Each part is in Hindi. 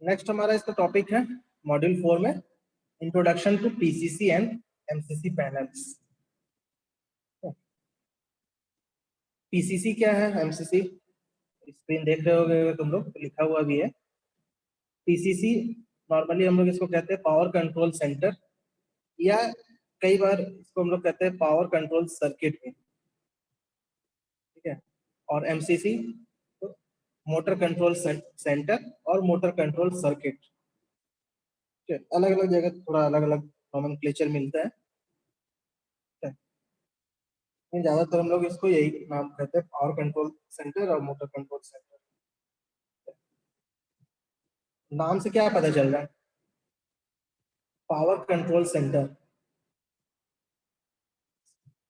नेक्स्ट हमारा इसका टॉपिक है मॉड्यूल 4 में introduction to PCC and MCC panels. PCC क्या है, एमसीसी स्क्रीन देख रहे होगे तुम लोग, तो लिखा हुआ भी है। पीसीसी नॉर्मली हम लोग इसको कहते हैं पावर कंट्रोल सेंटर, या कई बार इसको हम लोग कहते हैं पावर कंट्रोल सर्किट भी, ठीक है। और एमसीसी मोटर कंट्रोल सेंटर और मोटर कंट्रोल सर्किट, अलग अलग जगह थोड़ा अलग अलग नोमेनक्लेचर मिलता है। ज्यादातर हम लोग इसको यही नाम कहते हैं, पावर कंट्रोल सेंटर और मोटर कंट्रोल सेंटर। नाम से क्या पता चल रहा है? पावर कंट्रोल सेंटर,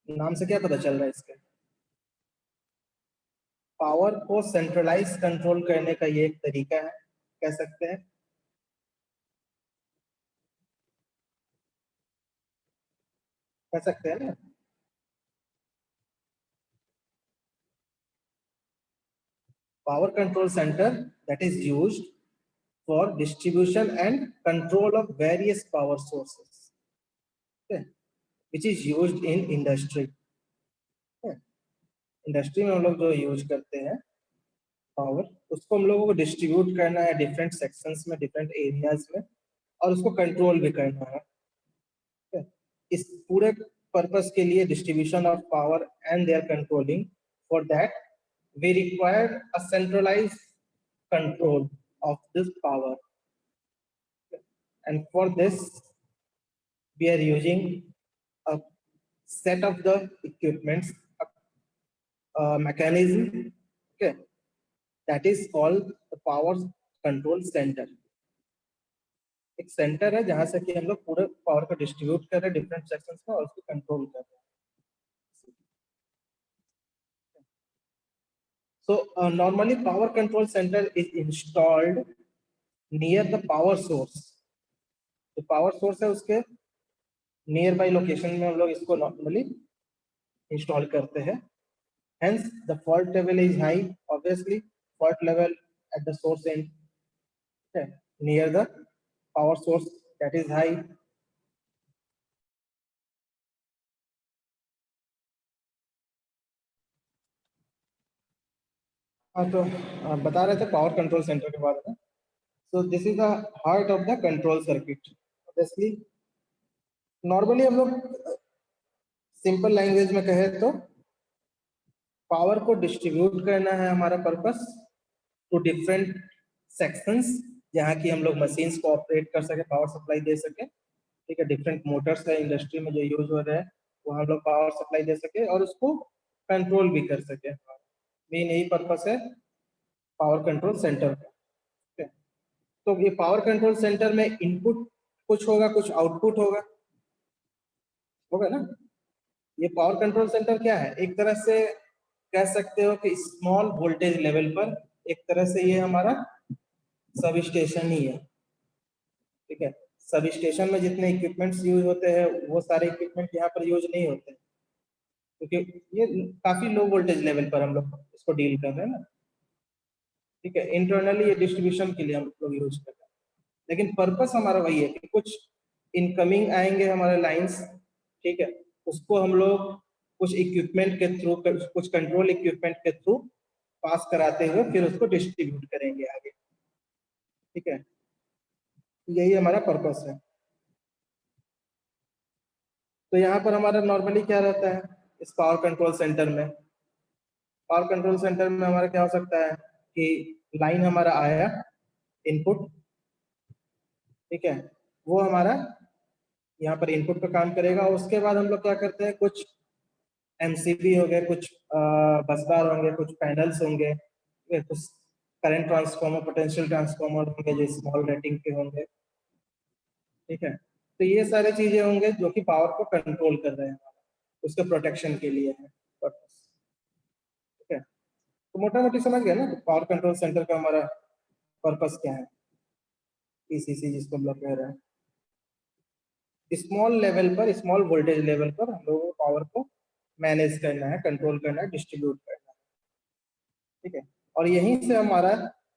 नाम से क्या पता चल रहा है इसके? पावर को सेंट्रलाइज कंट्रोल करने का ये एक तरीका है, कह सकते हैं। कह सकते हैं ना। Power control centre that is used for distribution and control of various power sources, okay, which is used in industry। Industry में हम लोग जो यूज करते हैं पावर, उसको हम लोगों को डिस्ट्रीब्यूट करना है डिफरेंट सेक्शंस में, डिफरेंट एरियाज में, और उसको कंट्रोल भी करना है। इस पूरे पर्पस के लिए distribution of power and their controlling, for that we require a centralised control of this power, and for this we are using a set of the equipments, a mechanism, okay, that is called the power control center। एक सेंटर है जहां से कि हम लोग पूरे पावर को डिस्ट्रीब्यूट कर रहे हैं डिफरेंट सेक्शंस में और उसको कंट्रोल कर रहे हैं। So normally power control center is installed near the power source। तो पावर सोर्स है उसके नियर बाई लोकेशन में हम लोग इसको नॉर्मली इंस्टॉल करते हैं। Hence the fault level is high, obviously fault level at the source end, okay, near the power source, that is high। हाँ, तो बता रहे थे पावर कंट्रोल सेंटर के बारे में। So this is the heart of the control circuit। Obviously normally हम लोग सिंपल लैंग्वेज में कहे तो पावर को डिस्ट्रीब्यूट करना है हमारा पर्पस टू डिफरेंट सेक्शंस, जहाँ की हम लोग मशीन्स को ऑपरेट कर सके, पावर सप्लाई दे सके, ठीक है। डिफरेंट मोटर्स है इंडस्ट्री में जो यूज हो रहे हैं, वो हम लोग पावर सप्लाई दे सके और उसको कंट्रोल भी कर सके। मेन यही पर्पस है पावर कंट्रोल सेंटर का, ठीक है। तो ये पावर कंट्रोल सेंटर में इनपुट कुछ होगा, कुछ आउटपुट होगा, होगा ना। ये पावर कंट्रोल सेंटर क्या है, एक तरह से कह सकते हो कि स्मॉल वोल्टेज लेवल पर एक तरह से ये हमारा सब स्टेशन ही है, ठीक है। सब स्टेशन में जितने इक्विपमेंट्स यूज होते हैं वो सारे इक्विपमेंट यहाँ पर यूज नहीं होते, क्योंकि ये काफी लो वोल्टेज लेवल पर हम लोग इसको डील कर रहे हैं ना, ठीक है। इंटरनली ये डिस्ट्रीब्यूशन के लिए हम लोग यूज कर रहे हैं, लेकिन पर्पस हमारा वही है कि कुछ इनकमिंग आएंगे हमारे लाइंस, ठीक है, उसको हम लोग कुछ इक्विपमेंट के थ्रू, कुछ कंट्रोल इक्विपमेंट के थ्रू पास कराते हुए फिर उसको डिस्ट्रीब्यूट करेंगे आगे, ठीक है। यही हमारा पर्पस है। तो यहाँ पर हमारा नॉर्मली क्या रहता है इस पावर कंट्रोल सेंटर में? पावर कंट्रोल सेंटर में हमारा क्या हो सकता है कि लाइन हमारा आया इनपुट, ठीक है, वो हमारा यहाँ पर इनपुट पे काम करेगा। उसके बाद हम लोग क्या करते हैं, कुछ एमसीबी हो गए, कुछ बस बार होंगे, कुछ पैनल्स होंगे, कुछ करंट ट्रांसफार्मर, पोटेंशियल ट्रांसफार्मर होंगे जो स्मॉल रेटिंग के होंगे, ठीक है। तो ये सारे चीजें होंगे जो कि पावर को कंट्रोल कर रहे हैं, उसके प्रोटेक्शन के लिए है पर्पस, ठीक है। तो मोटा मोटी समझ गया ना पावर कंट्रोल सेंटर का हमारा पर्पस क्या है, पीसीसी जिसको हम लोग कह रहे हैं। स्मॉल लेवल पर, स्मॉल वोल्टेज लेवल पर हम लोगों को पावर को मैनेज करना है, कंट्रोल करना है, डिस्ट्रीब्यूट करना है, ठीक है। और यहीं से हमारा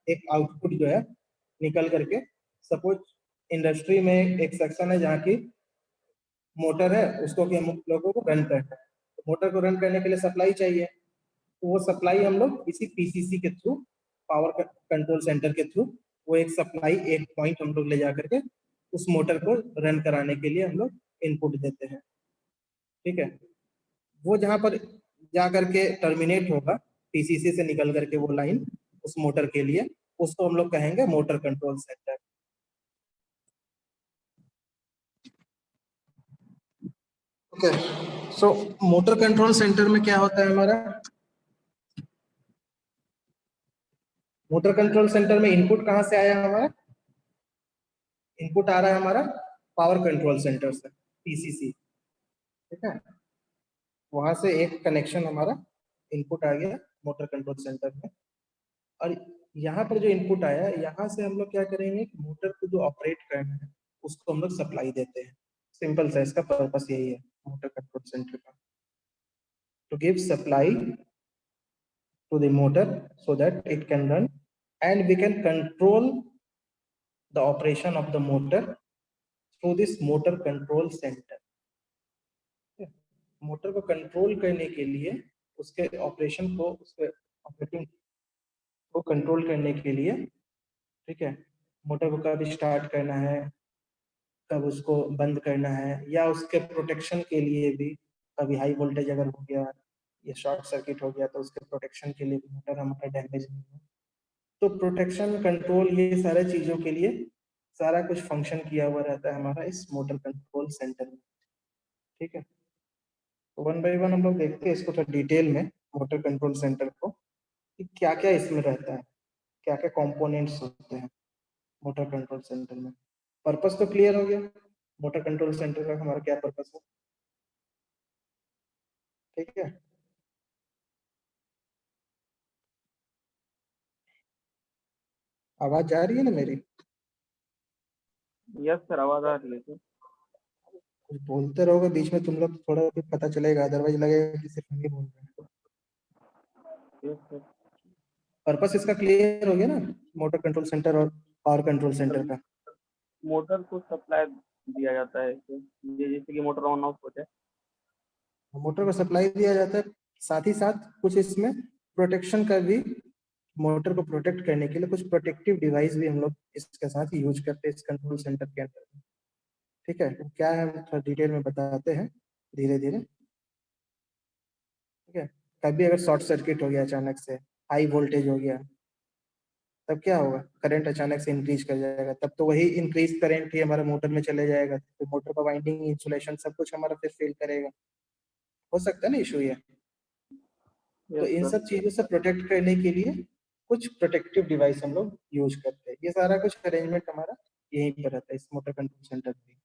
एक आउटपुट जो है निकल करके, सपोज इंडस्ट्री में एक सेक्शन है जहाँ की मोटर है, उसको कि हम लोगों को रन करना है, तो मोटर को रन करने के लिए सप्लाई चाहिए, तो वो सप्लाई हम लोग इसी पीसीसी के थ्रू, पावर कंट्रोल सेंटर के थ्रू, वो एक सप्लाई एक पॉइंट हम लोग ले जा करके उस मोटर को रन कराने के लिए हम लोग इनपुट देते हैं। ठीक है, वो जहां पर जा करके टर्मिनेट होगा, पीसीसी से निकल करके वो लाइन उस मोटर के लिए, उसको हम लोग कहेंगे मोटर कंट्रोल सेंटर। ओके, सो मोटर कंट्रोल सेंटर में क्या होता है हमारा, मोटर कंट्रोल सेंटर में इनपुट कहाँ से आया हमारा, इनपुट आ रहा है हमारा पावर कंट्रोल सेंटर से, पीसीसी। ठीक है, वहां से एक कनेक्शन हमारा इनपुट आ गया मोटर कंट्रोल सेंटर में, और यहाँ पर जो इनपुट आया, यहाँ से हम लोग क्या करेंगे, मोटर को जो ऑपरेट करना है उसको हम लोग सप्लाई देते हैं। सिंपल सा इसका पर्पस यही है मोटर कंट्रोल सेंटर का, to give supply to the motor so that it can run, and we can control the operation of the motor through this motor control center। Motor को कंट्रोल करने के लिए, उसके ऑपरेशन को, उसके ऑपरेटिंग को कंट्रोल करने के लिए, ठीक है, मोटर को कब स्टार्ट करना है, कब उसको बंद करना है, या उसके प्रोटेक्शन के लिए भी, कभी हाई वोल्टेज अगर हो गया या शॉर्ट सर्किट हो गया तो उसके प्रोटेक्शन के लिए भी मोटर हमारा डैमेज नहीं हो, तो प्रोटेक्शन कंट्रोल ये सारे चीजों के लिए सारा कुछ फंक्शन किया हुआ रहता है हमारा इस मोटर कंट्रोल सेंटर में। ठीक है, तो वन बाय वन हम लोग देखते हैं इसको थोड़ा डिटेल में, मोटर कंट्रोल सेंटर को, कि क्या क्या इसमें रहता है, क्या क्या कंपोनेंट्स होते हैं मोटर कंट्रोल सेंटर में। पर्पस तो क्लियर हो गया, मोटर कंट्रोल सेंटर का हमारा क्या पर्पस है। ठीक है, आवाज जा रही है ना मेरी? यस सर, आवाज आ रही है सर। कुछ बोलते रहोगे बीच में तुम लोग, थोड़ा भी पता चलेगा, अदरवाइज लगेगा कि सिर्फ हम ही बोल रहे हैं। Yes sir. पर्पस इसका क्लियर हो गया ना, मोटर कंट्रोल सेंटर और पावर कंट्रोल सेंटर का। मोटर को सप्लाई दिया जाता है सर, ये जैसे कि मोटर ऑन ऑफ हो जाए। मोटर को सप्लाई दिया जाता है, साथ ही साथ कुछ इसमें प्रोटेक्शन का भी, मोटर को प्रोटेक्ट करने के लिए कुछ प्रोटेक्टिव डिवाइस भी हम लोग इसके साथ यूज करते हैं इस कंट्रोल सेंटर के अंदर। ठीक है, तो क्या है हम थोड़ा डिटेल में बताते हैं धीरे धीरे। ठीक है, कभी अगर शॉर्ट सर्किट हो गया अचानक से, हाई वोल्टेज हो गया, तब क्या होगा, करंट अचानक से इंक्रीज कर जाएगा, तब तो वही इंक्रीज करंट ही हमारा मोटर में चले जाएगा, तो मोटर का वाइंडिंग इंसुलेशन सब कुछ हमारा फिर फेल करेगा, हो सकता है ना इशू ये। तो यस इन सर। सब चीजों से प्रोटेक्ट करने के लिए कुछ प्रोटेक्टिव डिवाइस हम लोग यूज करते हैं, ये सारा कुछ अरेंजमेंट हमारा यहीं पर रहता है इस मोटर कंट्रोल सेंटर में।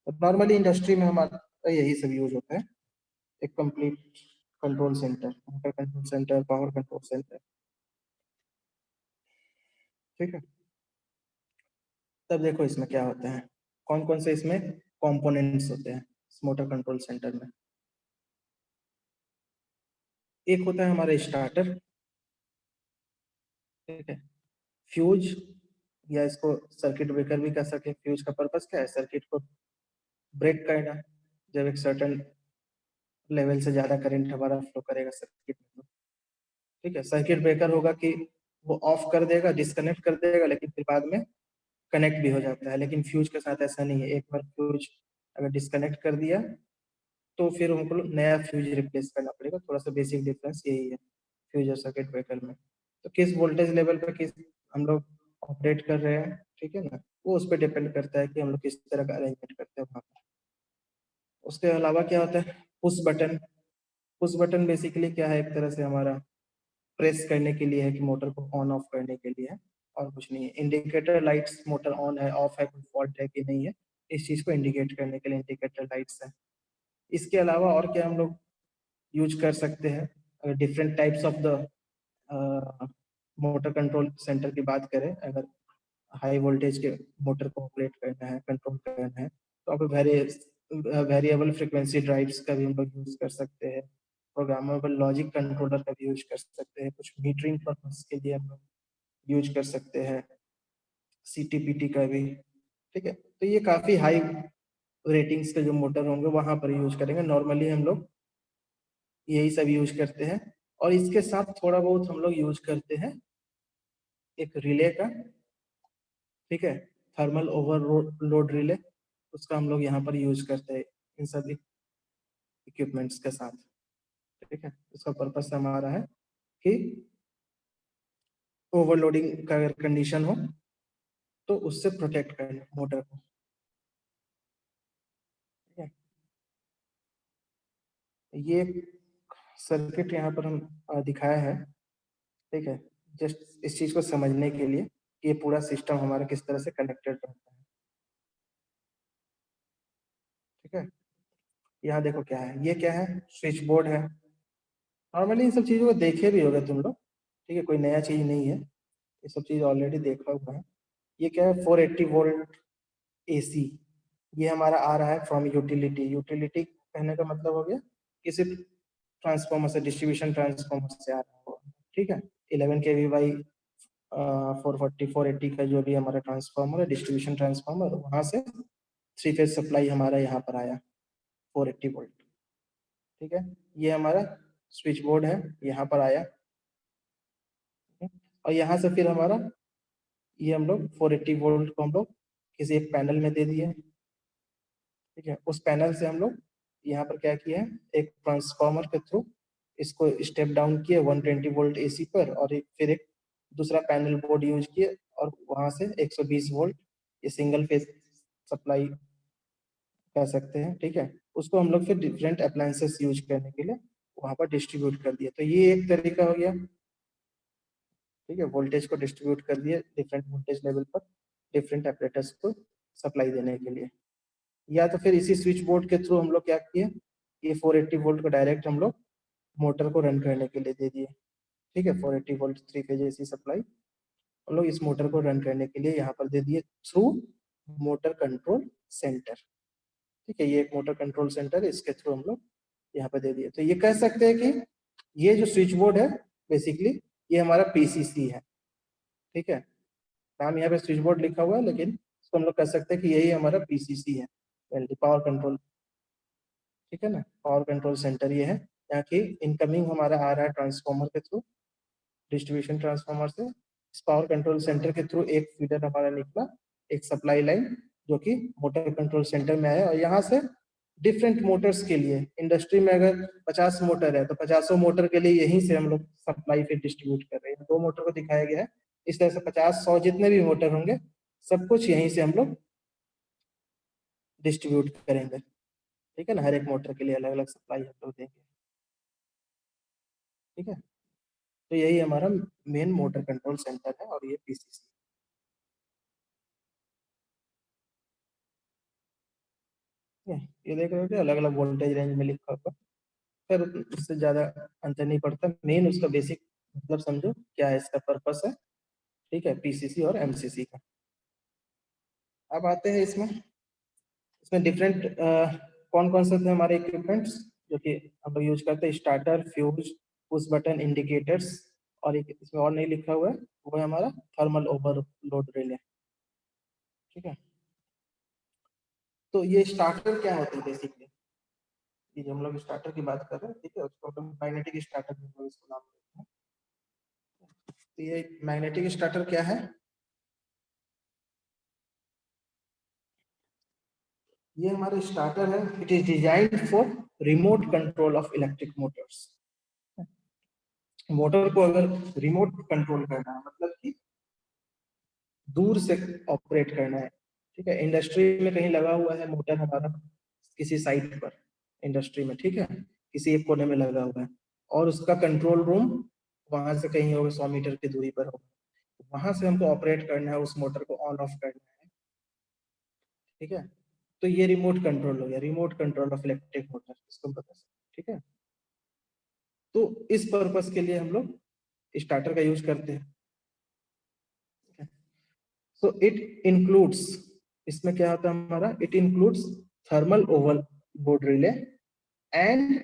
और नॉर्मली इंडस्ट्री में हमारा यही सब यूज होता है, एक complete control centre, motor control centre, power control centre. ठीक है, तब देखो इसमें क्या होता है, कौन कौन से इसमें कंपोनेंट्स होते हैं इस मोटर कंट्रोल सेंटर में। एक होता है हमारा स्टार्टर। ठीक है, फ्यूज, या इसको सर्किट ब्रेकर भी कह सकते हैं। फ्यूज का पर्पस क्या है, सर्किट को ब्रेक करना, जब एक सर्टेन लेवल से ज्यादा करंट हमारा फ्लो करेगा सर्किट में तो। ठीक है, सर्किट ब्रेकर होगा कि वो ऑफ कर देगा, डिस्कनेक्ट कर देगा, लेकिन फिर बाद में कनेक्ट भी हो जाता है। लेकिन फ्यूज के साथ ऐसा नहीं है, एक बार फ्यूज अगर डिस्कनेक्ट कर दिया तो फिर उनको नया फ्यूज रिप्लेस करना पड़ेगा। थोड़ा सा बेसिक डिफरेंस यही है फ्यूज और सर्किट ब्रेकर में। तो किस वोल्टेज लेवल पर किस हम लोग ऑपरेट कर रहे हैं, ठीक है ना, वो उस पर डिपेंड करता है कि हम लोग किस तरह का अरेंजमेंट करते हैं वहाँ पर। उसके अलावा क्या होता है, push button. Push button basically क्या है, एक तरह से हमारा प्रेस करने के लिए है, कि मोटर को ऑन ऑफ करने के लिए है, और कुछ नहीं है। इंडिकेटर लाइट्स, मोटर ऑन है ऑफ है, कोई फॉल्ट है कि नहीं है, इस चीज को इंडिकेट करने के लिए इंडिकेटर लाइट्स है। इसके अलावा और क्या हम लोग यूज कर सकते हैं, अगर different types of the motor control centre की बात करें, अगर हाई वोल्टेज के मोटर को ऑपरेट करना है, कंट्रोल करना है, तो आप वेरिएबल फ्रिक्वेंसी ड्राइव्स का भी हम लोग यूज कर सकते हैं। प्रोग्रामेबल लॉजिक कंट्रोलर का भी यूज कर सकते हैं, कुछ मीटरिंग पर्पस के लिए हम लोग यूज कर सकते हैं। CTPT का भी, ठीक है। तो ये काफी हाई रेटिंग्स के जो मोटर होंगे वहां पर यूज करेंगे। नॉर्मली हम लोग यही सब यूज करते हैं, और इसके साथ थोड़ा बहुत हम लोग यूज करते हैं एक रिले का, ठीक है, थर्मल ओवरलोड रिले, उसका हम लोग यहाँ पर यूज करते हैं इन सभी इक्विपमेंट्स के साथ, ठीक है। उसका पर्पस हमारा है कि ओवरलोडिंग का अगर कंडीशन हो तो उससे प्रोटेक्ट करना मोटर को, ठीक है। ये सर्किट यहाँ पर हम दिखाया है, ठीक है, जस्ट इस चीज को समझने के लिए कि ये पूरा सिस्टम हमारा किस तरह से कनेक्टेड रहता है, ठीक है। यहाँ देखो क्या है, ये क्या है, स्विच बोर्ड है। नॉर्मली इन सब चीजों को देखे भी होगे तुम लोग, ठीक है, कोई नया चीज नहीं है, ये सब चीज ऑलरेडी देखा हुआ है। ये क्या है, 480 वोल्ट AC, ये हमारा आ रहा है फ्रॉम यूटिलिटी। यूटिलिटी कहने का मतलब हो गया किसी ट्रांसफॉर्मर से, डिस्ट्रीब्यूशन ट्रांसफॉर्मर से आ रहा होगा, ठीक है। 11 kV बाई 440 480 का जो भी हमारा ट्रांसफॉर्मर है, डिस्ट्रीब्यूशन ट्रांसफॉर्मर, वहां से 3 फेज सप्लाई हमारा यहाँ पर आया 480 वोल्ट, ठीक है। ये हमारा स्विच बोर्ड है, यहाँ पर आया, और यहाँ से फिर हमारा ये हम लोग 480 वोल्ट को हम लोग किसी एक पैनल में दे दिए, ठीक है। उस पैनल से हम लोग यहाँ पर क्या किया है, एक ट्रांसफॉर्मर के थ्रू इसको स्टेप डाउन किए 120 वोल्ट AC पर, और फिर एक दूसरा पैनल बोर्ड यूज किए, और वहां से 120 वोल्ट ये सिंगल फेज सप्लाई कह सकते हैं, ठीक है। उसको हम लोग फिर डिफरेंट अप्लायंसेस यूज करने के लिए वहां पर डिस्ट्रीब्यूट कर दिया। तो ये एक तरीका हो गया, ठीक है, वोल्टेज को डिस्ट्रीब्यूट कर दिए डिफरेंट वोल्टेज लेवल पर डिफरेंट ऑपरेटर्स को सप्लाई देने के लिए। या तो फिर इसी स्विच बोर्ड के थ्रू हम लोग क्या किए, ये 480 वोल्ट को डायरेक्ट हम लोग मोटर को रन करने के लिए दे दिए, ठीक है। 480 वोल्ट 3 फेज AC सप्लाई हम लोग इस मोटर को रन करने के लिए यहाँ पर दे दिए थ्रू मोटर कंट्रोल सेंटर, ठीक है। ये एक मोटर कंट्रोल सेंटर है, इसके थ्रू हम लोग यहाँ पे दे दिए। तो ये कह सकते हैं कि ये जो स्विच बोर्ड है बेसिकली ये हमारा PCC है, ठीक है। नाम यहाँ पे स्विच बोर्ड लिखा हुआ है, लेकिन इसको हम लोग कह सकते हैं कि यही हमारा PCC है, पावर कंट्रोल, ठीक है ना। पावर कंट्रोल सेंटर ये है, यहाँ की इनकमिंग हमारा आ रहा है ट्रांसफॉर्मर के थ्रू, डिस्ट्रीब्यूशन ट्रांसफॉर्मर से इस पावर कंट्रोल सेंटर के थ्रू एक फीडर हमारा निकला, एक सप्लाई लाइन जो कि मोटर कंट्रोल सेंटर में आया, और यहाँ से डिफरेंट मोटर्स के लिए, इंडस्ट्री में अगर 50 मोटर है तो 50 मोटर के लिए यहीं से हम लोग सप्लाई फिर डिस्ट्रीब्यूट कर रहे हैं। 2 मोटर को दिखाया गया है, इस तरह से 50-100 जितने भी मोटर होंगे सब कुछ यहीं से हम लोग डिस्ट्रीब्यूट करेंगे, ठीक है ना। हर एक मोटर के लिए अलग अलग सप्लाई हम लोग देंगे, ठीक है। तो यही हमारा मेन मोटर कंट्रोल सेंटर है, और ये PCC, ये देख रहे हो कि अलग अलग वोल्टेज रेंज में लिखा होगा, फिर उससे ज्यादा अंतर नहीं पड़ता। मेन उसका बेसिक मतलब समझो क्या है, इसका पर्पस है, ठीक है, PCC और MCC का। अब आते हैं इसमें इसमें डिफरेंट कौन कौन से थे हमारे इक्विपमेंट्स जो कि हम लोग यूज करते हैं, starter, fuse, push button, indicators, और एक इसमें और नहीं लिखा हुआ है, वो है हमारा थर्मल ओवरलोड रिले, ठीक है। तो ये स्टार्टर क्या होता है बेसिकली, ये जो हम लोग स्टार्टर की बात कर रहे हैं, ठीक है, उसको हम मैग्नेटिक स्टार्टर हम लोग इसको नाम देते हैं। तो ये मैग्नेटिक स्टार्टर क्या है, ये हमारा स्टार्टर है, it is designed for remote control of electric Motors. Motor को अगर रिमोट कंट्रोल करना है, मतलब कि दूर से ऑपरेट करना है, ठीक है। इंडस्ट्री में कहीं लगा हुआ है मोटर हमारा किसी साइट पर, इंडस्ट्री में, ठीक है, किसी एक कोने में लगा हुआ है, और उसका कंट्रोल रूम वहां से कहीं होगा 100 मीटर की दूरी पर होगा, वहां से हमको ऑपरेट करना है, उस मोटर को ऑन ऑफ करना है, ठीक है। तो ये रिमोट कंट्रोल हो गया, remote control of electric motor, इसको बता सकते, ठीक है। तो इस पर्पस के लिए हम लोग स्टार्टर का यूज करते हैं, सो इट इंक्लूड्स, इसमें क्या होता है हमारा, it includes thermal overload relay and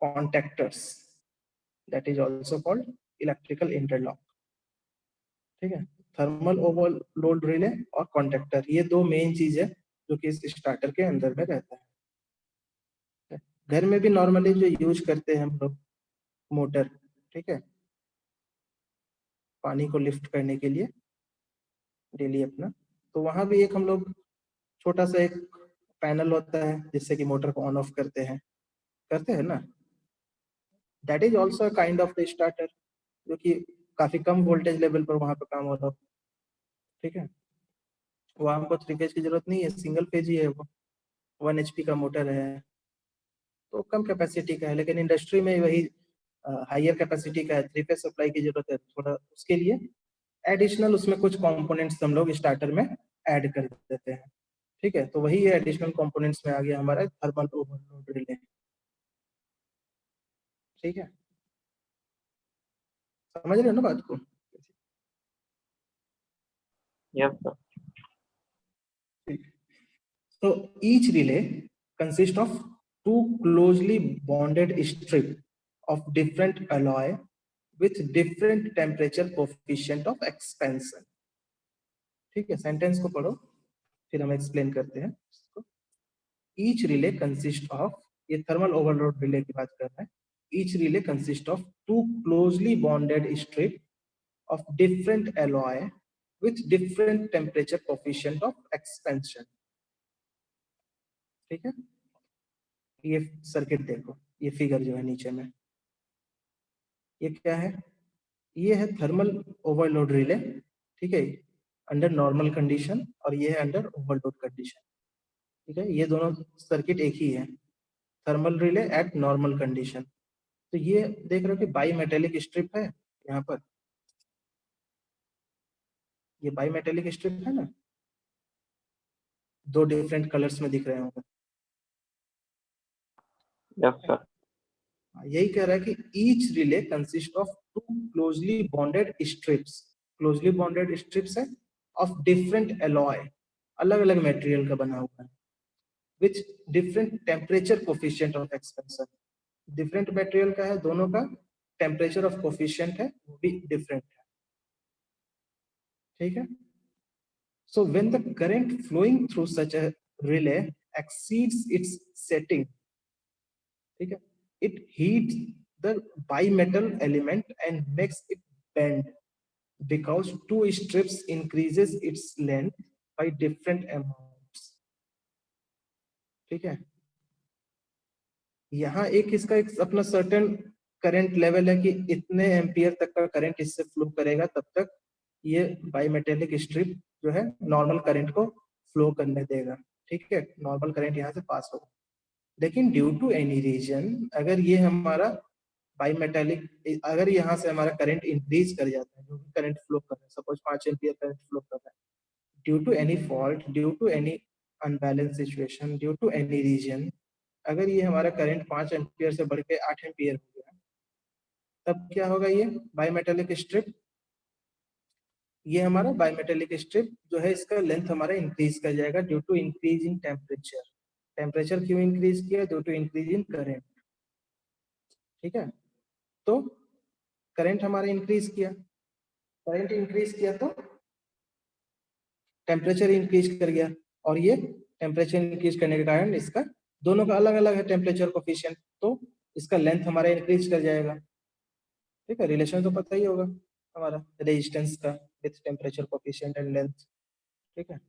contactors, that is also called electrical interlock, ठीक है। थर्मल ओवरलोड रिले और कॉन्टेक्टर, ये दो मेन चीज है जो कि इस स्टार्टर के अंदर में रहता है। घर में भी नॉर्मली जो यूज करते हैं हम लोग मोटर, ठीक है, पानी को लिफ्ट करने के लिए डेली अपना, तो वहां भी एक हम लोग छोटा सा एक पैनल होता है जिससे कि मोटर को ऑन ऑफ करते हैं ना, that is also kind of the starter, जो कि काफी कम वोल्टेज लेवल पर वहां पर काम हो रहा हो, ठीक है। वहां हमको 3 फेज की जरूरत नहीं है, सिंगल फेज ही है वो, 1 HP का मोटर है, तो कम कैपेसिटी का है, लेकिन इंडस्ट्री में वही हायर कैपेसिटी का है, 3 फेज सप्लाई की जरूरत है, थोड़ा उसके लिए एडिशनल उसमें कुछ कंपोनेंट्स हम लोग स्टार्टर में ऐड कर देते हैं, ठीक है। तो वही एडिशनल कंपोनेंट्स में आ गया हमारा थर्मल ओवरलोड रिले, ठीक है, समझ रहे हो ना बात को। Yes sir. So each relay consists of two closely bonded strips of different alloy with different temperature coefficient of expansion, ठीक है। सेंटेंस को पढ़ो फिर हम एक्सप्लेन करते हैं इसको। Each relay consists of, ये थर्मल ओवरलोड रिले की बात कर रहे हैं, each relay consists of two closely bonded strips of different alloy with different temperature coefficient of expansion, ठीक है। ये सर्किट देखो, ये फिगर जो है नीचे में, ये क्या है, ये है थर्मल ओवरलोड रिले, ठीक है, अंडर नॉर्मल कंडीशन, और ये है अंडर ओवरलोड कंडीशन, ठीक है। ये दोनों सर्किट एक ही है, thermal relay eight normal condition. तो ये देख रहे हो कि बाई मेटेलिक स्ट्रिप है यहाँ पर, ये बाई मेटेलिक स्ट्रिप है ना, दो डिफरेंट कलर्स में दिख रहे होंगे। Yes sir. यही कह रहा है कि each relay consist of two closely bonded strips, closely bonded strips है ऑफ डिफरेंट एलॉय, अलग अलग मटेरियल का बना हुआ है, which different temperature coefficient of expansion, different material का है दोनों का, टेम्परेचर ऑफ कोफिशिएंट है वो भी डिफरेंट है, ठीक है। So when the current flowing through such a relay exceeds its setting, ठीक है, it heats the bimetal element and makes it bend because two strips increases its length by different amounts, ठीक है। यहाँ एक इसका एक अपना सर्टेन करंट लेवल है कि इतने एम्पियर तक का करंट इससे फ्लो करेगा, तब तक ये बाईमेटेलिक स्ट्रिप जो है नॉर्मल करंट को फ्लो करने देगा, ठीक है, नॉर्मल करंट यहाँ से पास होगा। लेकिन ड्यू टू एनी रीजन, अगर ये हमारा बाईमेटेलिक, अगर यहाँ से हमारा करंट इंक्रीज कर जाता है, जो भी करंट फ्लो कर रहा है, सपोज 5 एम्पियर करंट फ्लो कर रहा है, due to any fault, due to any unbalance situation, due to any reason, अगर ये हमारा करंट 5 एम्पियर से बढ़ के 8 एम्पियर हो गया, तब क्या होगा, ये बाईमेटेलिक स्ट्रिप, ये हमारा बाईमेटेलिक स्ट्रिप जो है इसका लेंथ हमारा इंक्रीज कर जाएगा due to increase in temperature. Temperature क्यों इंक्रीज किया, due to increase in current, ठीक है। तो करंट हमारा इंक्रीज किया, करंट इंक्रीज किया तो टेम्परेचर इंक्रीज कर गया, और ये टेम्परेचर इंक्रीज करने के कारण इसका दोनों का अलग अलग है टेम्परेचर कोफिशिएंट, तो इसका लेंथ हमारा इंक्रीज कर जाएगा, ठीक है। रिलेशन तो पता ही होगा हमारा रेजिस्टेंस का with temperature coefficient and length, ठीक है।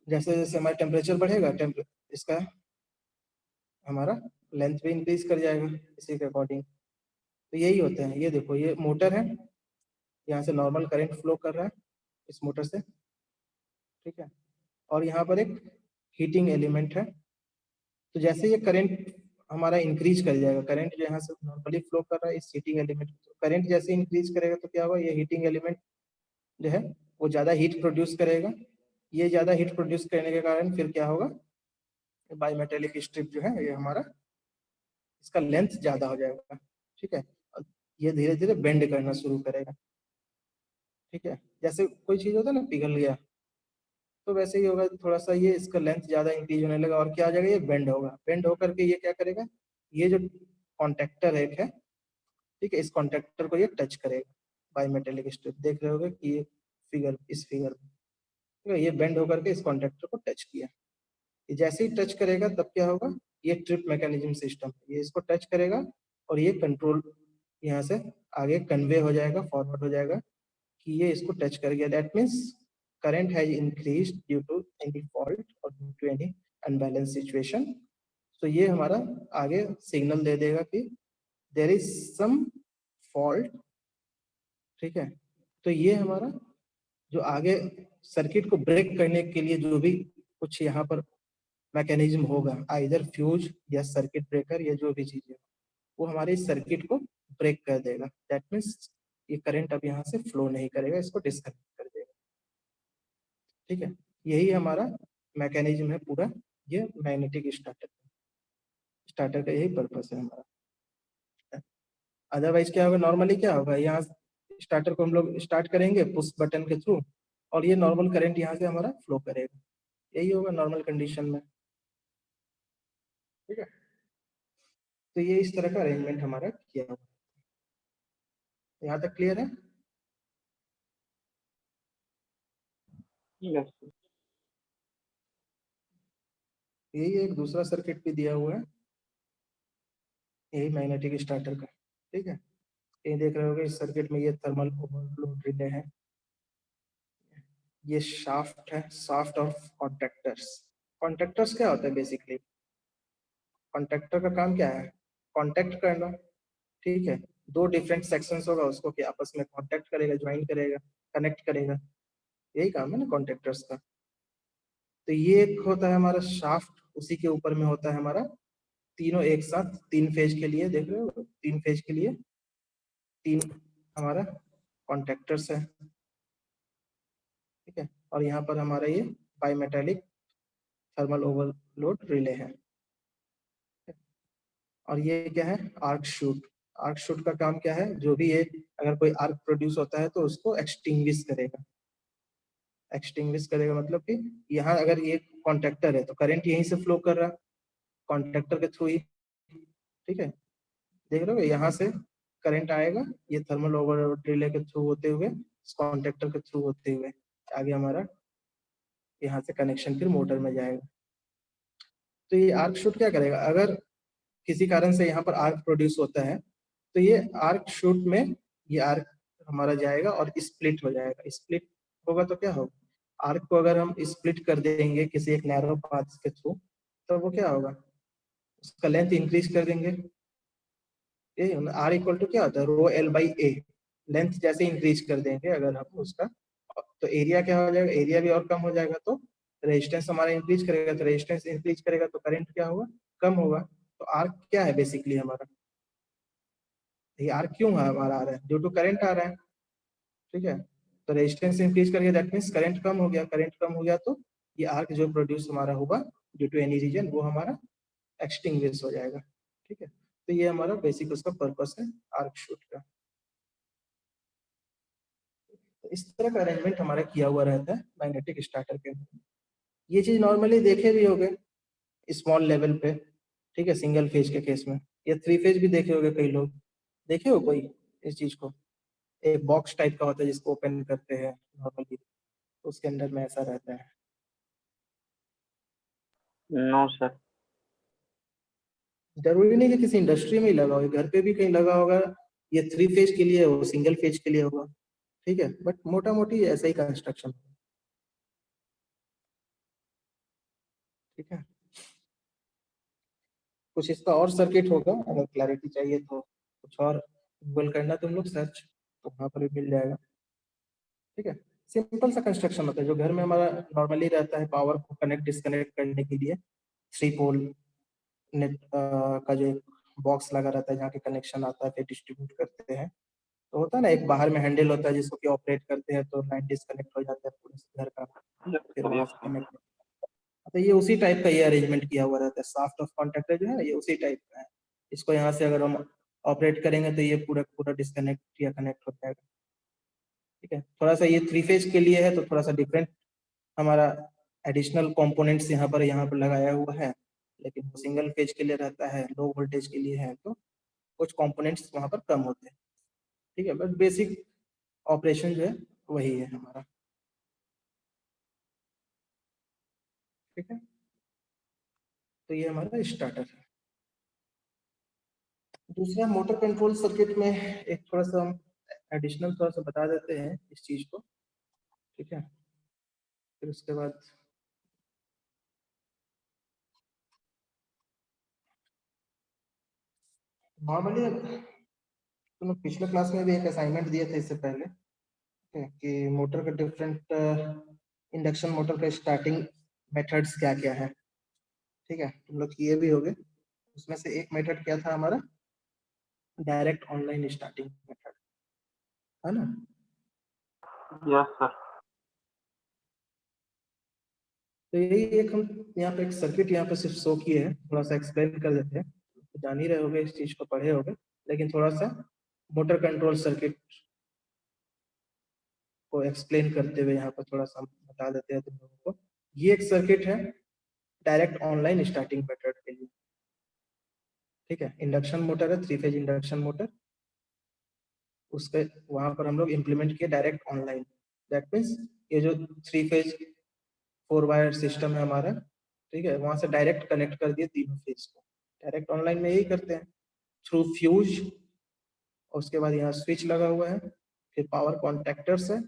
जैसे जैसे हमारा टेम्परेचर बढ़ेगा, इसका हमारा लेंथ भी इंक्रीज कर जाएगा इसी के अकॉर्डिंग। तो यही होता है, ये देखो ये मोटर है, यहाँ से नॉर्मल करंट फ्लो कर रहा है इस मोटर से, ठीक है, और यहाँ पर एक हीटिंग एलिमेंट है। तो जैसे ये करंट हमारा इंक्रीज कर जाएगा, करंट जो यहाँ से नॉर्मली फ्लो कर रहा है इस हीटिंग एलिमेंट, करंट जैसे इंक्रीज करेगा तो क्या होगा, ये हीटिंग एलिमेंट जो है वो ज्यादा हीट प्रोड्यूस करेगा, ये ज्यादा हीट प्रोड्यूस करने के कारण फिर क्या होगा, बाईमेटेलिक स्ट्रिप जो है ये हमारा, इसका लेंथ ज्यादा हो जाएगा, ठीक है, और ये धीरे धीरे बेंड करना शुरू करेगा, ठीक है। जैसे कोई चीज होता है ना पिघल गया, तो वैसे ही होगा, थोड़ा सा ये इसका लेंथ ज्यादा इंक्रीज होने लगा और क्या आ जाएगा, ये बेंड होगा, बेंड होकर के ये क्या करेगा, ये जो कॉन्टेक्टर एक है, ठीक है, इस कॉन्टेक्टर को ये टच करेगा, बाईमेटेलिक स्ट्रिप देख रहे होगे कि ये फिगर, इस फिगर में, ठीक है, ये बेंड होकर के इस कॉन्टेक्टर को टच किया। ये जैसे ही टच करेगा तब क्या होगा, ये ट्रिप मैकेनिज्म सिस्टम, ये इसको टच करेगा और ये कंट्रोल यहाँ से आगे कन्वे हो जाएगा, फॉरवर्ड हो जाएगा कि ये इसको टच कर गया। That means current has increased due to any fault और due to any unbalance situation. तो ये हमारा आगे सिग्नल दे देगा कि देयर इज सम फॉल्ट, ठीक है। तो ये हमारा जो आगे सर्किट को ब्रेक करने के लिए जो भी कुछ यहाँ पर मैकेनिज्म होगा, आइदर फ्यूज या सर्किट ब्रेकर या जो भी चीज है, वो हमारे इस सर्किट को ब्रेक कर देगा। दैट मीन्स ये करंट अब यहाँ से फ्लो नहीं करेगा, इसको डिस्कनेक्ट कर देगा, ठीक है। यही हमारा मैकेनिज्म है पूरा, ये मैग्नेटिक स्टार्टर का यही पर्पस है हमारा। अदरवाइज क्या होगा, नॉर्मली क्या होगा, यहाँ स्टार्टर को हम लोग स्टार्ट करेंगे पुश बटन के थ्रू और ये नॉर्मल करंट यहाँ से हमारा फ्लो करेगा, यही होगा नॉर्मल कंडीशन में, ठीक है। तो ये इस तरह का अरेंजमेंट हमारा किया हुआ है। यहाँ तक क्लियर है? यस। यही एक दूसरा सर्किट भी दिया हुआ है, यही मैग्नेटिक स्टार्टर का, ठीक है। ये देख रहे होगे इस सर्किट में ये थर्मल ओवरलोड रिले है, ये शाफ्ट है, शाफ्ट ऑफ कॉन्टेक्टर्स। कॉन्टेक्टर्स क्या होता है बेसिकली, कॉन्टेक्टर का काम क्या है, कॉन्टेक्ट करना, ठीक है। दो डिफरेंट सेक्शंस होगा उसको कि आपस में कॉन्टेक्ट करेगा, ज्वाइन करेगा, कनेक्ट करेगा, यही काम है ना कॉन्टेक्टर्स का। तो ये एक होता है हमारा शाफ्ट, उसी के ऊपर में होता है हमारा तीनों एक साथ, 3 फेज के लिए, देख रहे हो 3 फेज के लिए 3 हमारा कॉन्टेक्टर्स है, ठीक है। और यहाँ पर हमारा ये बाईमेटेलिक थर्मल ओवरलोड रिले है। और ये क्या है, आर्क शूट। आर्क शूट का काम क्या है, जो भी ये अगर कोई आर्क प्रोड्यूस होता है तो उसको एक्सटिंग्विश करेगा। एक्सटिंग्विश करेगा मतलब कि यहाँ अगर ये कॉन्टेक्टर है तो करंट यहीं से फ्लो कर रहा, कॉन्टेक्टर के थ्रू ही, ठीक है। देख रहे हो यहाँ से करंट आएगा, ये थर्मल ओवरलोड रिले के थ्रू होते हुए, कॉन्टेक्टर के थ्रू होते हुए आगे हमारा यहाँ से कनेक्शन फिर मोटर में जाएगा। तो ये आर्क शूट क्या करेगा, अगर किसी कारण से यहाँ पर आर्क प्रोड्यूस होता है तो ये आर्क शूट में ये आर्क हमारा जाएगा और स्प्लिट हो जाएगा। स्प्लिट होगा तो क्या होगा, आर्क को अगर हम स्प्लिट कर देंगे किसी एक नैरो पाथ के थ्रू तो वो क्या होगा, उसका लेंथ इंक्रीज कर देंगे। ये आर इक्वल टू क्या होता है, rho L by A, length जैसे इंक्रीज कर देंगे अगर हम उसका, तो एरिया क्या हो जाएगा, एरिया भी और कम हो जाएगा, तो रेजिस्टेंस हमारा इंक्रीज करेगा, तो रेजिस्टेंस इंक्रीज करेगा तो करंट क्या होगा, कम होगा। तो आर्क क्या है बेसिकली हमारा, ये आर्क क्यों हमारा आ रहा है, ड्यू टू करंट आ रहा है, ठीक है। तो रेजिस्टेंस इंक्रीज करेंगे दैट मीन्स करंट कम हो गया, करंट कम हो गया तो ये आर्क जो प्रोड्यूस हमारा होगा ड्यू टू एनी रीजन वो हमारा एक्सटिंग्विश हो जाएगा, ठीक है। तो ये हमारा बेसिक उसका पर्पस है आर्क शूट का। तो इस तरह का अरेंजमेंट हमारा किया हुआ रहता है मैग्नेटिक स्टार्टर के अंदर। ये चीज नॉर्मली देखे भी होगे स्मॉल लेवल पे, ठीक है, सिंगल फेज के केस में, या 3 फेज भी देखे होगे कई लोग, देखे हो कोई इस चीज को, एक बॉक्स टाइप का होता है जिसको ओपन करते हैं नॉर्मली, उसके अंदर में ऐसा रहता है। No sir. जरूरी नहीं कि किसी इंडस्ट्री में ही लगा हो, घर पे भी कहीं लगा होगा, ये 3 फेज के लिए हो, सिंगल फेज के लिए होगा, ठीक है, बट मोटा मोटी ऐसा ही कंस्ट्रक्शन, ठीक है। कुछ इसका और सर्किट होगा, अगर क्लैरिटी चाहिए तो कुछ और गूगल करना तुम लोग सर्च, तो वहाँ पर भी मिल जाएगा, ठीक है। सिंपल सा कंस्ट्रक्शन होता है जो घर में हमारा नॉर्मली रहता है, पावर को कनेक्ट डिस्कनेक्ट करने के लिए 3 पोल नेट का जो एक बॉक्स लगा रहता है जहाँ के कनेक्शन आता है, फिर डिस्ट्रीब्यूट करते हैं। तो होता है ना एक बाहर में हैंडल होता है जिसको कि ऑपरेट करते हैं तो लाइन डिस्कनेक्ट हो जाता है पूरे घर का, फिर वहाँ से कनेक्ट। तो ये उसी टाइप का ये अरेंजमेंट किया हुआ रहता है, शाफ्ट ऑफ कॉन्टैक्टर जो है ये उसी टाइप का है। इसको यहाँ से अगर हम ऑपरेट करेंगे तो ये पूरा पूरा डिस्कनेक्ट या कनेक्ट हो जाएगा, ठीक है। थोड़ा सा ये 3 फेज के लिए है तो थोड़ा सा डिफरेंट हमारा एडिशनल कंपोनेंट्स यहाँ पर लगाया हुआ है, लेकिन वो सिंगल फेज के लिए रहता है, लो वोल्टेज के लिए है तो कुछ कंपोनेंट्स वहाँ पर कम होते हैं, ठीक है। बट बेसिक ऑपरेशन जो है वही है हमारा, ठीक है। तो ये हमारा स्टार्टर है। दूसरा मोटर कंट्रोल सर्किट में एक थोड़ा सा हम एडिशनल थोड़ा सा बता देते हैं इस चीज को, ठीक है। फिर उसके बाद नॉर्मली तुम पिछले क्लास में भी एक असाइनमेंट दिए थे इससे पहले, ठीक है, कि मोटर का डिफरेंट इंडक्शन मोटर का स्टार्टिंग मेथड्स क्या क्या है, ठीक है, तुम लोग किए भी होगे। उसमें से एक मेथड क्या था हमारा, डायरेक्ट ऑनलाइन स्टार्टिंग मेथड, है ना। Yes sir. तो यही एक हम यहाँ पे एक सर्किट यहाँ पे सिर्फ शो किए हैं, थोड़ा सा एक्सप्लेन कर देते हैं। तो जान ही रहे होगे, इस चीज को पढ़े होगे, लेकिन थोड़ा सा मोटर कंट्रोल सर्किट को एक्सप्लेन करते हुए यहाँ पर थोड़ा सा बता देते हैं तुम लोगों को। ये एक सर्किट है डायरेक्ट ऑनलाइन स्टार्टिंग मेथड के लिए, ठीक है। इंडक्शन मोटर है, 3 फेज इंडक्शन मोटर, उसके वहां पर हम लोग इम्प्लीमेंट किए डायरेक्ट ऑनलाइन। दैट मीन्स ये जो 3 फेज 4 वायर सिस्टम है हमारा, ठीक है, वहां से डायरेक्ट कनेक्ट कर दिए तीनों फेज को। डायरेक्ट ऑनलाइन में यही करते हैं, थ्रू फ्यूज, और उसके बाद यहाँ स्विच लगा हुआ है, फिर पावर कॉन्टेक्टर्स है,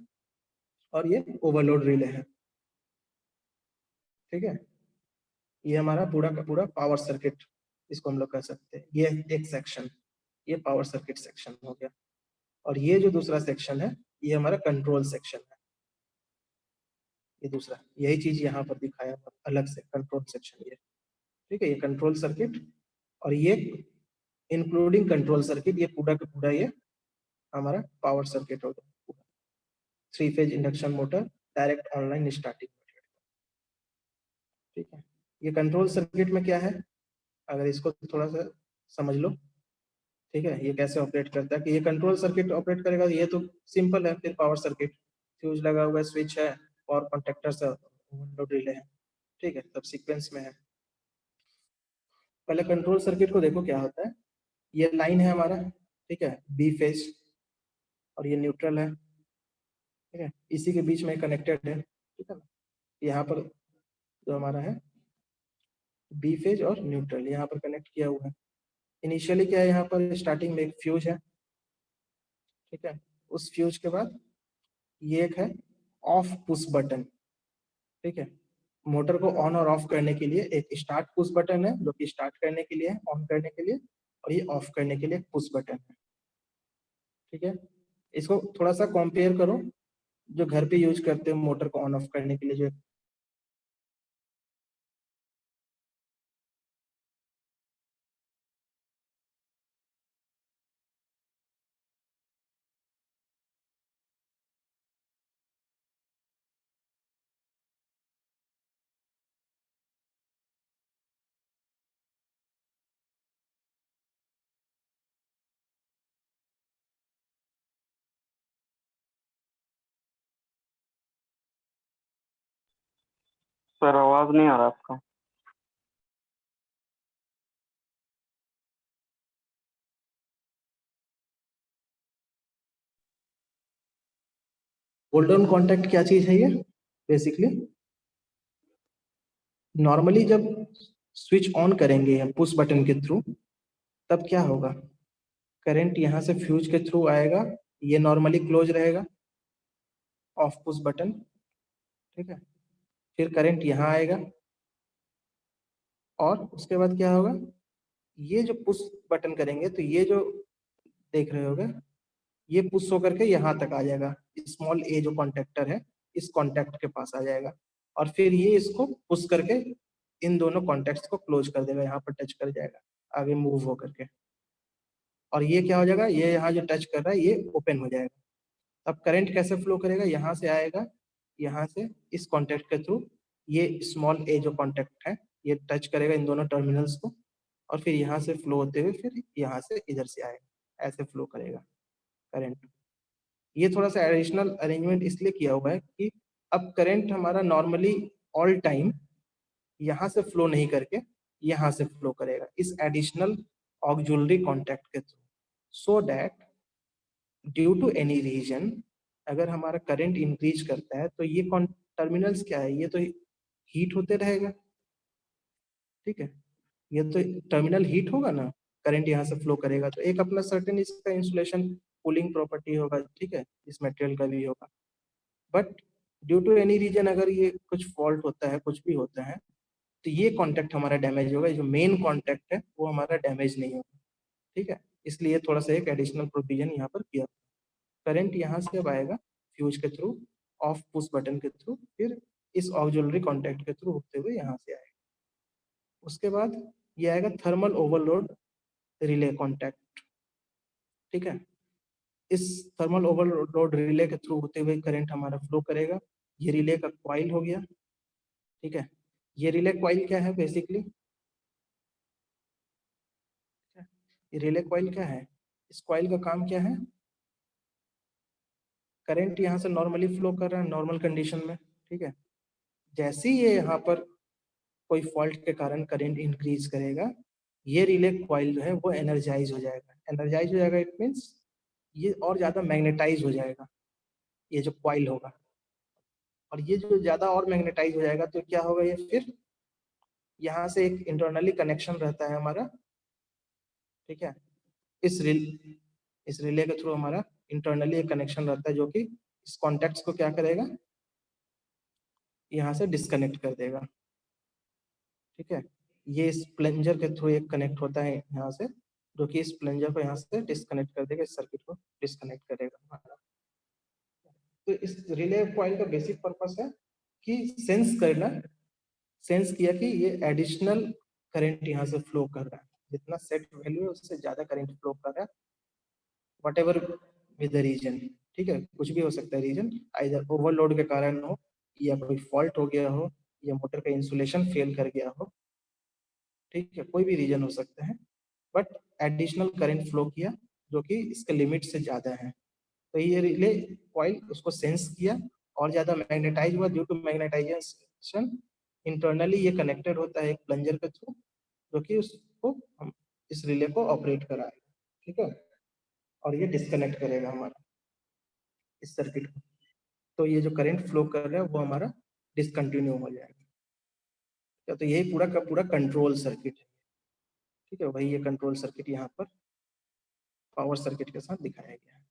और ये ओवरलोड रिले है, ठीक है। ये हमारा पूरा का पूरा पावर सर्किट इसको हम लोग कह सकते हैं। ये एक सेक्शन, ये पावर सर्किट सेक्शन हो गया। और ये जो दूसरा सेक्शन है ये हमारा कंट्रोल सेक्शन है। ये दूसरा यही चीज यहाँ पर दिखाया हुआ अलग से, कंट्रोल सेक्शन ये, ठीक है। ये कंट्रोल सर्किट, और ये इंक्लूडिंग कंट्रोल सर्किट, ये पूरा का पूरा ये हमारा पावर सर्किट हो गया। 3 phase induction motor direct online starting, ठीक है। ये कंट्रोल सर्किट में क्या है, अगर इसको थोड़ा सा समझ लो, ठीक है, ये कैसे ऑपरेट करता है। कि ये कंट्रोल सर्किट ऑपरेट करेगा, ये तो सिंपल है। फिर पावर सर्किट, फ्यूज लगा हुआ है, स्विच है, पावर कॉन्टेक्टर से ओवरलोड रिले है, ठीक है, सब सीक्वेंस में है। पहले कंट्रोल सर्किट को देखो क्या होता है। ये लाइन है हमारा, ठीक है, बी फेज, और ये न्यूट्रल है, ठीक है, इसी के बीच में कनेक्टेड है, ठीक है ना। यहाँ पर जो हमारा है बी फेज और न्यूट्रल यहाँ पर कनेक्ट किया हुआ है। इनिशियली क्या है, यहाँ पर स्टार्टिंग में एक फ्यूज है, ठीक है। उस फ्यूज के बाद ये एक है ऑफ पुश बटन, ठीक है। मोटर को ऑन और ऑफ करने के लिए एक स्टार्ट पुश बटन है, जो कि स्टार्ट करने के लिए है, ऑन करने के लिए, और ये ऑफ करने के लिए पुश बटन है, ठीक है। इसको थोड़ा सा कंपेयर करो जो घर पे यूज करते हो मोटर को ऑन ऑफ करने के लिए, जो सर आवाज नहीं आ रहा आपका। होल्ड ऑन कॉन्टैक्ट क्या चीज है ये बेसिकली। नॉर्मली जब स्विच ऑन करेंगे हम पुश बटन के थ्रू, तब क्या होगा, करंट यहाँ से फ्यूज के थ्रू आएगा, ये नॉर्मली क्लोज रहेगा, ऑफ पुश बटन, ठीक है। फिर करंट यहाँ आएगा, और उसके बाद क्या होगा, ये जो पुश बटन करेंगे तो ये जो देख रहे होगे, ये पुश होकर के यहाँ तक आ जाएगा, स्मॉल ए जो कॉन्टेक्टर है इस कॉन्टेक्ट के पास आ जाएगा, और फिर ये इसको पुश करके इन दोनों कॉन्टेक्ट्स को क्लोज कर देगा, यहाँ पर टच कर जाएगा आगे मूव होकर के, और ये क्या हो जाएगा, ये यहाँ जो टच कर रहा है ये ओपन हो जाएगा। अब करंट कैसे फ्लो करेगा, यहाँ से आएगा, यहाँ से इस कॉन्टेक्ट के थ्रू ये स्मॉल ए जो कॉन्टेक्ट है ये टच करेगा इन दोनों टर्मिनल्स को, और फिर यहाँ से फ्लो होते हुए फिर यहाँ से इधर से आएगा, ऐसे फ्लो करेगा करंट। ये थोड़ा सा एडिशनल अरेंजमेंट इसलिए किया हुआ है कि अब करंट हमारा नॉर्मली ऑल टाइम यहाँ से फ्लो नहीं करके यहाँ से फ्लो करेगा इस एडिशनल ऑक्सिलरी कॉन्टैक्ट के through, so that due to any reason अगर हमारा करंट इंक्रीज करता है तो ये कौन टर्मिनल्स क्या है, ये तो हीट होते रहेगा, ठीक है, ये तो टर्मिनल हीट होगा ना, करंट यहाँ से फ्लो करेगा तो एक अपना सर्टेन इसका इंसुलेशन कूलिंग प्रॉपर्टी होगा, ठीक है, इस मटेरियल का भी होगा। But due to any reason अगर ये कुछ फॉल्ट होता है, कुछ भी होता है, तो ये कॉन्टैक्ट हमारा डैमेज होगा, जो मेन कॉन्टैक्ट है वो हमारा डैमेज नहीं होगा, ठीक है। इसलिए थोड़ा सा एक एडिशनल प्रोविजन यहाँ पर किया। करंट यहाँ से अब आएगा फ्यूज के थ्रू, ऑफ पुश बटन के थ्रू, फिर इस ऑक्सिलरी कॉन्टैक्ट के थ्रू होते हुए यहाँ से आएगा। उसके बाद ये आएगा थर्मल ओवरलोड रिले कॉन्टैक्ट, ठीक है। इस थर्मल ओवरलोड रिले के थ्रू होते हुए करंट हमारा फ्लो करेगा। ये रिले का कॉइल हो गया, ठीक है। ये रिले कॉइल क्या है बेसिकली, ये रिले कॉइल क्या है, इस कॉइल का काम क्या है, करंट यहाँ से नॉर्मली फ्लो कर रहा है नॉर्मल कंडीशन में, ठीक है। जैसे ही ये यहाँ पर कोई फॉल्ट के कारण करंट इंक्रीज करेगा, ये रिले कॉइल जो है वो एनर्जाइज हो जाएगा। एनर्जाइज हो जाएगा इट मीन्स ये और ज्यादा मैग्नेटाइज हो जाएगा, ये जो कॉइल होगा, और ये जो ज्यादा और मैग्नेटाइज हो जाएगा तो क्या होगा, ये फिर यहाँ से एक इंटरनली कनेक्शन रहता है हमारा, ठीक है। इस रिले के थ्रू हमारा इंटरनली एक कनेक्शन रहता है जो कि इस कॉन्टेक्ट्स को क्या करेगा, यहाँ से डिस्कनेक्ट कर देगा, ठीक है। ये इस प्लंजर के थ्रू एक कनेक्ट होता है यहाँ से, जो कि इस प्लंजर को यहाँ से डिस्कनेक्ट कर देगा, इस सर्किट को डिस्कनेक्ट करेगा हमारा। तो इस रिले कॉइल का बेसिक पर्पस है कि सेंस करना, सेंस किया कि ये एडिशनल करंट यहाँ से फ्लो कर रहा है, जितना सेट वैल्यू है उससे ज्यादा करंट फ्लो कर रहा है, whatever with the reason, ठीक है। कुछ भी हो सकता है रीजन, आइदर ओवरलोड के कारण हो, या कोई फॉल्ट हो गया हो, या मोटर का इंसुलेशन फेल कर गया हो, ठीक है, कोई भी रीजन हो सकता है, बट एडिशनल करंट फ्लो किया जो कि इसके लिमिट से ज्यादा है, तो ये रिले कॉइल उसको सेंस किया और ज्यादा मैग्नेटाइज हुआ। ड्यू टू मैग्नेटाइजेशन इंटरनली ये कनेक्टेड होता है एक प्लंजर के थ्रू, जो कि उसको हम इस रिले को ऑपरेट कराएगा, ठीक है, और ये डिस्कनेक्ट करेगा हमारा इस सर्किट को, तो ये जो करंट फ्लो कर रहा है वो हमारा डिसकंटिन्यू हो जाएगा। तो यही पूरा का पूरा कंट्रोल सर्किट है, ठीक है। वही ये कंट्रोल सर्किट यहाँ पर पावर सर्किट के साथ दिखाया गया है।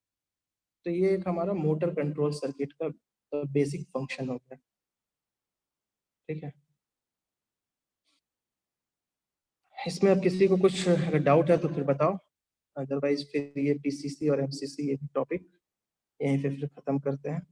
तो ये एक हमारा मोटर कंट्रोल सर्किट का बेसिक फंक्शन हो गया, ठीक है। इसमें अब किसी को कुछ अगर डाउट है तो फिर बताओ, अदरवाइज फिर ये पीसीसी और एमसीसी ये टॉपिक यहीं पे फिर खत्म करते हैं।